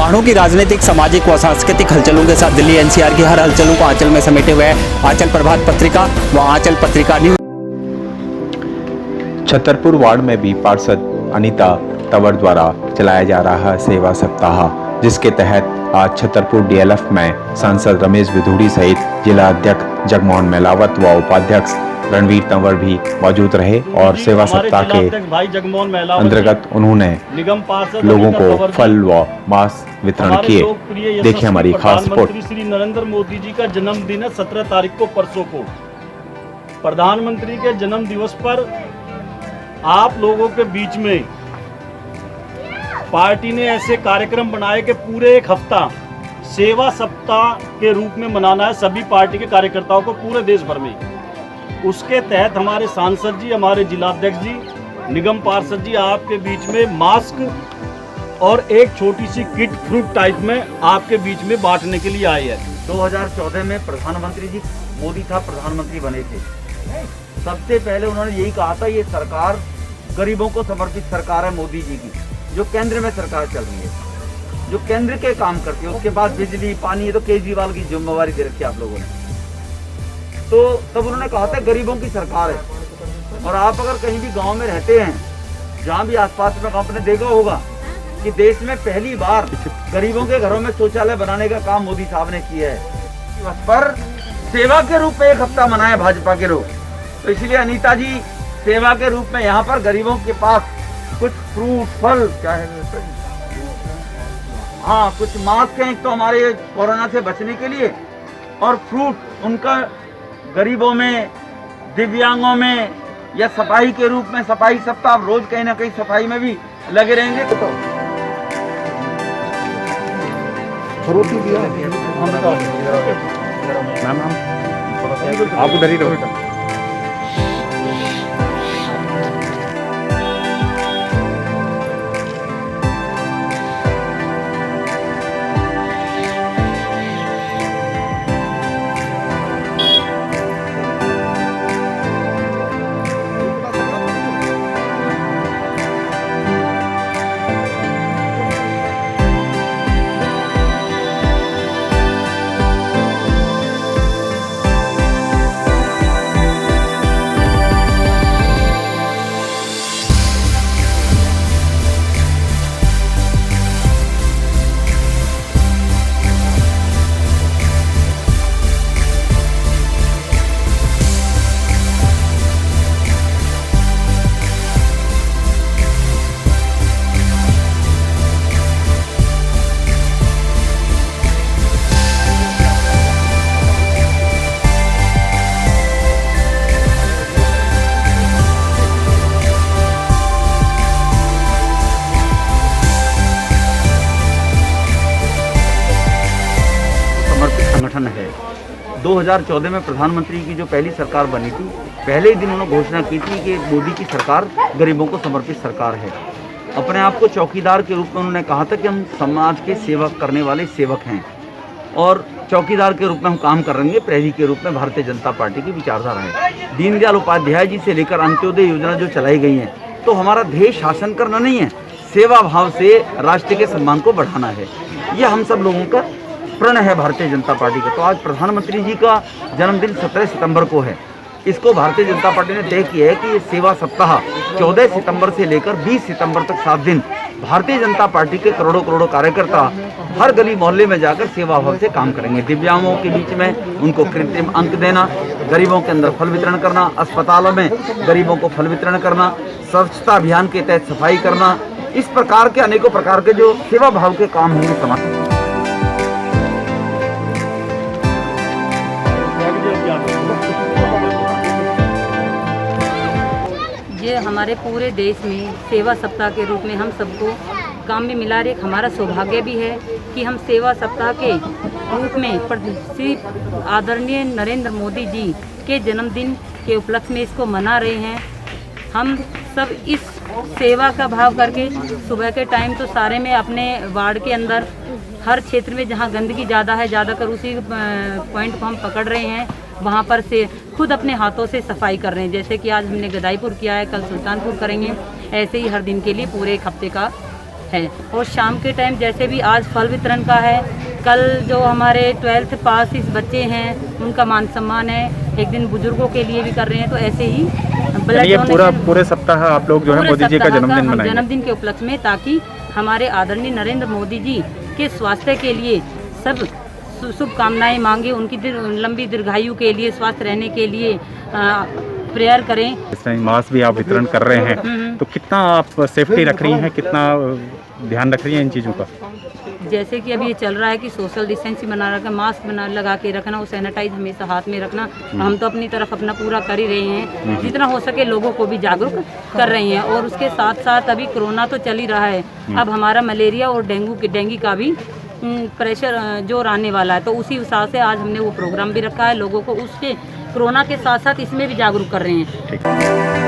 पहाड़ों की राजनीतिक, सामाजिक व सांस्कृतिक हलचलों के साथ दिल्ली एनसीआर की हर हलचलों को आंचल में समेटे हुए आंचल प्रभात पत्रिका व आंचल पत्रिका न्यूज। छतरपुर वार्ड में भी पार्षद अनीता तंवर द्वारा चलाया जा रहा है सेवा सप्ताह, जिसके तहत आज छतरपुर डीएलएफ में सांसद रमेश बिधूड़ी सहित जिला अध्यक्ष जगमोहन मेलावत व उपाध्यक्ष रणवीर तंवर भी मौजूद रहे और सेवा सप्ताह के अंतर्गत उन्होंने लोगों को फल व मास्क वितरण किए। देखिए हमारी खास रिपोर्ट। श्री नरेंद्र मोदी जी का जन्मदिन है 17 तारीख को, परसों को। प्रधानमंत्री के जन्म दिवस पर आप लोगों के बीच में पार्टी ने ऐसे कार्यक्रम बनाए कि पूरे एक हफ्ता सेवा सप्ताह के रूप में मनाना है सभी पार्टी के कार्यकर्ताओं को पूरे देश भर में। उसके तहत हमारे सांसद जी, हमारे जिलाध्यक्ष जी, निगम पार्षद जी आपके बीच में मास्क और एक छोटी सी किट फ्रूट टाइप में आपके बीच में बांटने के लिए आए हैं। 2014 में प्रधानमंत्री जी मोदी साहब प्रधानमंत्री बने थे। सबसे पहले उन्होंने यही कहा था, ये सरकार गरीबों को समर्पित सरकार है मोदी जी की, जो केंद्र में सरकार चल रही है, जो केंद्र के काम करती है। उसके बाद बिजली पानी, ये तो केजरीवाल की जिम्मेवारी दे रखी है आप लोगों ने। तो तब उन्होंने कहा था गरीबों की सरकार है। और आप अगर कहीं भी गांव में रहते हैं, जहां भी आसपास में आपने देखा होगा कि देश में पहली बार गरीबों के घरों में शौचालय बनाने का काम मोदी साहब ने किया है। पर सेवा के रूप में एक हफ्ता मनाया भाजपा के लोग, तो इसलिए अनीता जी सेवा के रूप में यहाँ पर गरीबों के पास कुछ फ्रूट, फल, क्या है, हाँ कुछ मास्क हैं तो हमारे कोरोना से बचने के लिए, और फ्रूट उनका गरीबों में, दिव्यांगों में, या सफाई के रूप में सफाई सप्ताह, रोज कहीं ना कहीं सफाई में भी लगे रहेंगे। तो रोटी दिया मैम, आप उधर ही रहो। संगठन है। 2014 में प्रधानमंत्री की जो पहली सरकार बनी थी, पहले ही दिन उन्होंने घोषणा की थी कि मोदी की सरकार गरीबों को समर्पित सरकार है। अपने आप को चौकीदार के रूप में उन्होंने कहा था कि हम समाज के सेवा करने वाले सेवक हैं और चौकीदार के रूप में हम काम करेंगे। प्रहरी के रूप में भारतीय जनता पार्टी की विचारधारा है। दीनदयाल उपाध्याय जी से लेकर अंत्योदय योजना जो चलाई गई है, तो हमारा ध्येय शासन करना नहीं है, सेवा भाव से राष्ट्र के सम्मान को बढ़ाना है। यह हम सब लोगों का प्रण है भारतीय जनता पार्टी का। तो आज प्रधानमंत्री जी का जन्मदिन 17 सितंबर को है। इसको भारतीय जनता पार्टी ने तय किया है कि ये सेवा सप्ताह 14 सितंबर से लेकर 20 सितंबर तक 7 दिन भारतीय जनता पार्टी के करोड़ों करोड़ों कार्यकर्ता हर गली मोहल्ले में जाकर सेवा भाव से काम करेंगे। दिव्यांगों के बीच में उनको कृत्रिम अंक देना, गरीबों के अंदर फल वितरण करना, अस्पतालों में गरीबों को फल वितरण करना, स्वच्छता अभियान के तहत सफाई करना, इस प्रकार के अनेकों प्रकार के जो सेवा भाव के काम होंगे समाज। ये हमारे पूरे देश में सेवा सप्ताह के रूप में हम सबको काम में मिला रहे। हमारा सौभाग्य भी है कि हम सेवा सप्ताह के रूप में श्री आदरणीय नरेंद्र मोदी जी के जन्मदिन के उपलक्ष्य में इसको मना रहे हैं। हम सब इस सेवा का भाव करके सुबह के टाइम तो सारे में अपने वार्ड के अंदर हर क्षेत्र में जहाँ गंदगी ज़्यादा है, ज़्यादातर उसी पॉइंट को हम पकड़ रहे हैं। वहाँ पर से खुद अपने हाथों से सफाई कर रहे हैं। जैसे कि आज हमने गदाईपुर किया है, कल सुल्तानपुर करेंगे। ऐसे ही हर दिन के लिए पूरे एक हफ्ते का है। और शाम के टाइम जैसे भी आज फल वितरण का है, कल जो हमारे 12th पास इस बच्चे हैं उनका मान सम्मान है, एक दिन बुजुर्गों के लिए भी कर रहे हैं। तो ऐसे ही ब्लड ये डोनेशन पूरे सप्ताह आप लोग जो है पूरे मोदी जी का सप्ताह जन्मदिन हम मनाएंगे। जन्मदिन के उपलक्ष्य में, ताकि हमारे आदरणीय नरेंद्र मोदी जी के स्वास्थ्य के लिए सब शुभकामनाएं मांगे, उनकी लंबी दीर्घायु के लिए, स्वस्थ रहने के लिए प्रेयर करें। इस टाइम मास्क भी आप वितरण कर रहे हैं, तो कितना आप सेफ्टी रख रही हैं, कितना ध्यान रख रही हैं इन चीज़ों का? जैसे कि अभी ये चल रहा है कि सोशल डिस्टेंसिंग बना रखना, मास्क लगा के रखना और सैनिटाइज हमेशा हाथ में रखना। हम तो अपनी तरफ अपना पूरा कर ही रहे हैं, जितना हो सके लोगों को भी जागरूक कर रहे हैं। और उसके साथ साथ अभी कोरोना तो चल ही रहा है, अब हमारा मलेरिया और डेंगू का भी प्रेशर जोर आने वाला है। तो उसी हिसाब से आज हमने वो प्रोग्राम भी रखा है, लोगों को उसके कोरोना के साथ साथ इसमें भी जागरूक कर रहे हैं। ठीक।